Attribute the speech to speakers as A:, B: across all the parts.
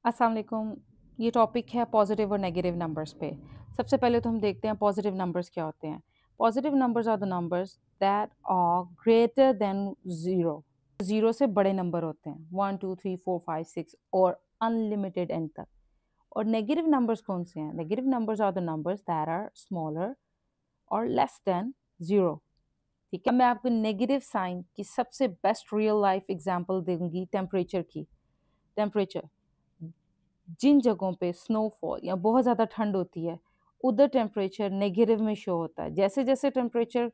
A: अस्सलाम वालेकुम। ये टॉपिक है पॉजिटिव और नेगेटिव नंबर्स पे। सबसे पहले तो हम देखते हैं पॉजिटिव नंबर्स क्या होते हैं। Positive numbers are the numbers that are greater than 0। 0 से बड़े नंबर होते हैं 1, 2, 3, 4, 5, 6 और अनलिमिटेड एंड तक। और नेगेटिव नंबर्स कौन से हैं? Negative numbers are the numbers that are smaller और लेस देन 0। ठीक है, मैं आपको नेगेटिव साइन की सबसे बेस्ट रियल लाइफ एग्जांपल दूंगी टेम्परेचर की। टेम्परेचर, जिन जगहों पे स्नोफॉल या बहुत ज़्यादा ठंड होती है, उधर टेम्परेचर नेगेटिव में शो होता है। जैसे-जैसे टेम्परेचर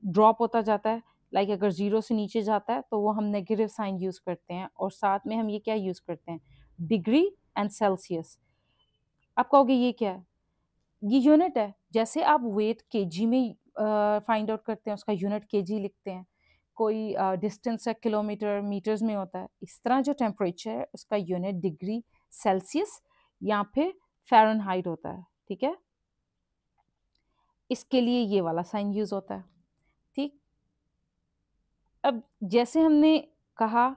A: ड्रॉप होता जाता है, लाइक अगर 0 से नीचे जाता है, तो वो हम नेगेटिव साइन यूज़ करते हैं और साथ में हम ये क्या यूज़ करते हैं? Degree and Celsius. आप कहोगे ये क्या है? ये यूनिट है। जैसे आप वेट केजी में फाइंड आउट करते हैं, उसका यूनिट केजी लिखते हैं। कोई डिस्टेंस है किलोमीटर, मीटर्स में होता है। इस तरह जो टेम्परेचर है, उसका यूनिट डिग्री सेल्सियस या फिर फ़ारेनहाइट होता है, ठीक है? इसके लिए ये वाला साइन यूज़ होता है, ठीक? अब जैसे हमने कहा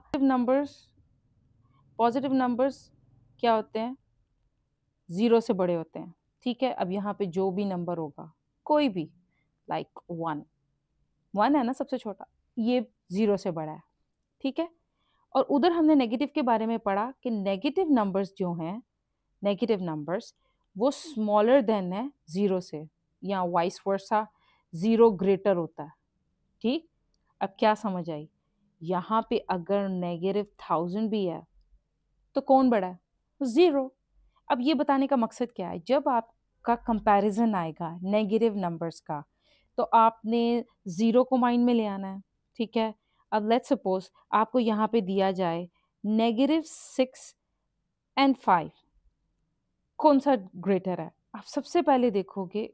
A: पॉज़िटिव नंबर्स क्या होते हैं? 0 से बड़े होते हैं, ठीक है? अब यहाँ पे जो भी नंबर होगा, कोई भी लाइक 1 1 है ना सबसे छोटा, ये 0 से बड़ा है, ठीक है? और उधर हमने नेगेटिव के बारे में पढ़ा कि नेगेटिव नंबर्स जो हैं, नेगेटिव नंबर्स वो स्मॉलर देन है 0 से या वाइस वर्सा 0 ग्रेटर होता है, ठीक? अब क्या समझ आई? यहाँ पे अगर नेगेटिव 1000 भी है, तो कौन बड़ा है? 0। अब ये बताने का मकसद क्या है? जब आपका कंपैरिज़न आएगा नेगेटिव नंबर्स का, तो आपने 0 को माइंड में ले आना है, ठीक है? अब लेट्स सपोज़ आपको यहाँ पे दिया जाए -6 एंड 5 कौन-सा ग्रेटर है? आप सबसे पहले देखोगे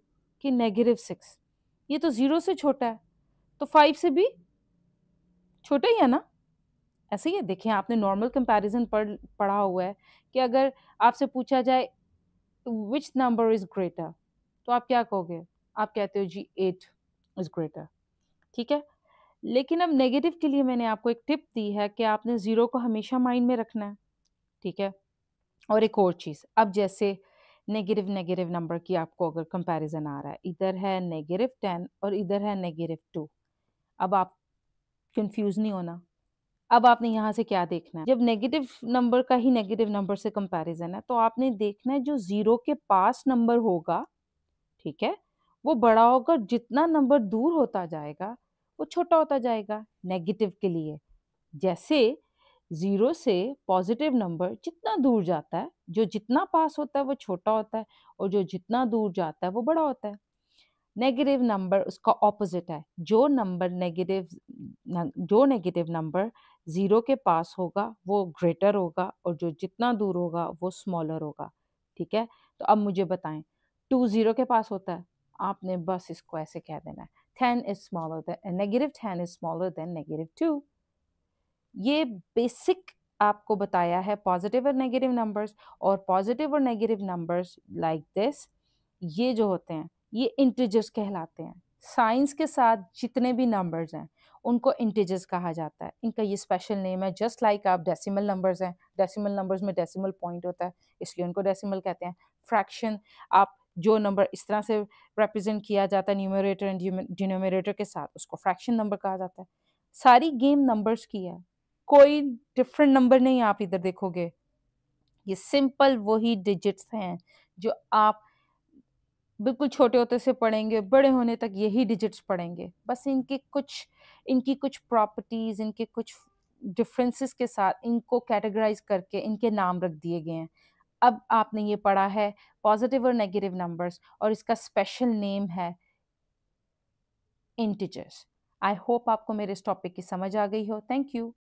A: कि -6 ये तो 0 से छोटा है, तो 5 से भी छोटा ही है ना? ऐसे ही है, देखिए आपने नॉर्मल कंपैरिज़न पढ़ा हुआ है कि अगर आपसे पूछा जाए व्हिच नंबर इज़ ग्रेटर? तो आप क्या कहोगे? आप कहते हो जी 8 इज़ ग्रेटर, ठीक है? लेकिन अब नेगेटिव के लिए मैंने आपको एक टिप दी है कि आपने 0 को हमेशा माइंड में रखना है, ठीक है? और एक और चीज़, अब जैसे नेगेटिव नंबर की आपको अगर कंपैरिज़न आ रहा है, इधर है -10 और इधर है -2। अब आप कन्फ्यूज़ नहीं होना। अब आपने यहाँ से क्या देखना है, जब नेगेटिव नंबर का ही नेगेटिव नंबर से कंपैरिज़न है, तो आपने देखना है जो 0 के पास नंबर होगा, ठीक है? वो बड़ा होगा, जितना नंबर दूर होता जाएगा, वो छोटा होता जाएगा नेगेटिव के लिए। जैसे 0 से पॉज़िटिव नंबर जितना दूर जाता है, जो जितना पास होता है वो छोटा होता है और जो जितना दूर जाता है वो बड़ा होता है। नेगेटिव नंबर उसका ऑपोज़िट है। जो नेगेटिव नंबर 0 के पास होगा वो ग्रेटर होगा और जो जितना दूर होगा वो स्मॉलर होगा, ठीक है? तो अब मुझे बताएँ 2 0 के पास होता है? आपने बस इसको ऐसे कह देना है, 10 is smaller than -10 is smaller than -2। ये बेसिक आपको बताया है पॉजिटिव और नेगेटिव नंबर्स, और पॉजिटिव और नेगेटिव नंबर्स लाइक दिस, ये जो होते हैं ये इंटीजर्स कहलाते हैं। साइंस के साथ जितने भी नंबर्स हैं उनको इंटीजर्स कहा जाता है। इनका ये स्पेशल नेम है, जस्ट लाइक आप डेसिमल नंबर्स हैं, डेसिमल नंबर्स में डेसिमल पॉइंट होता है, इसलिए उनको डेसिमल कहते हैं। फ्रैक्शन, आप जो नंबर इस तरह से रिप्रेजेंट किया जाता है न्यूमरेटर एंड डिनोमिनेटर के साथ, उसको फ्रैक्शन नंबर कहा जाता है। सारी गेम नंबर्स की है, कोई डिफरेंट नंबर नहीं आप इधर देखोगे। ये सिंपल वही डिजिट्स हैं जो आप बिल्कुल छोटे होते से पढ़ेंगे, बड़े होने तक यही डिजिट्स पढ़ेंगे। बस इनकी कुछ प्रॉपर्टीज़, इनके कुछ डिफरेंसेस के साथ इनको कैटेगराइज़ करके इनके नाम रख दिए गए हैं। अब आपने ये पढ़ा है पॉज़िटिव और नेगेटिव नंबर्स, और इसका स्पेशल नेम है इंटिजर्स। आई होप आपको मेरे इस टॉपिक की समझ आ गई हो। Thank you.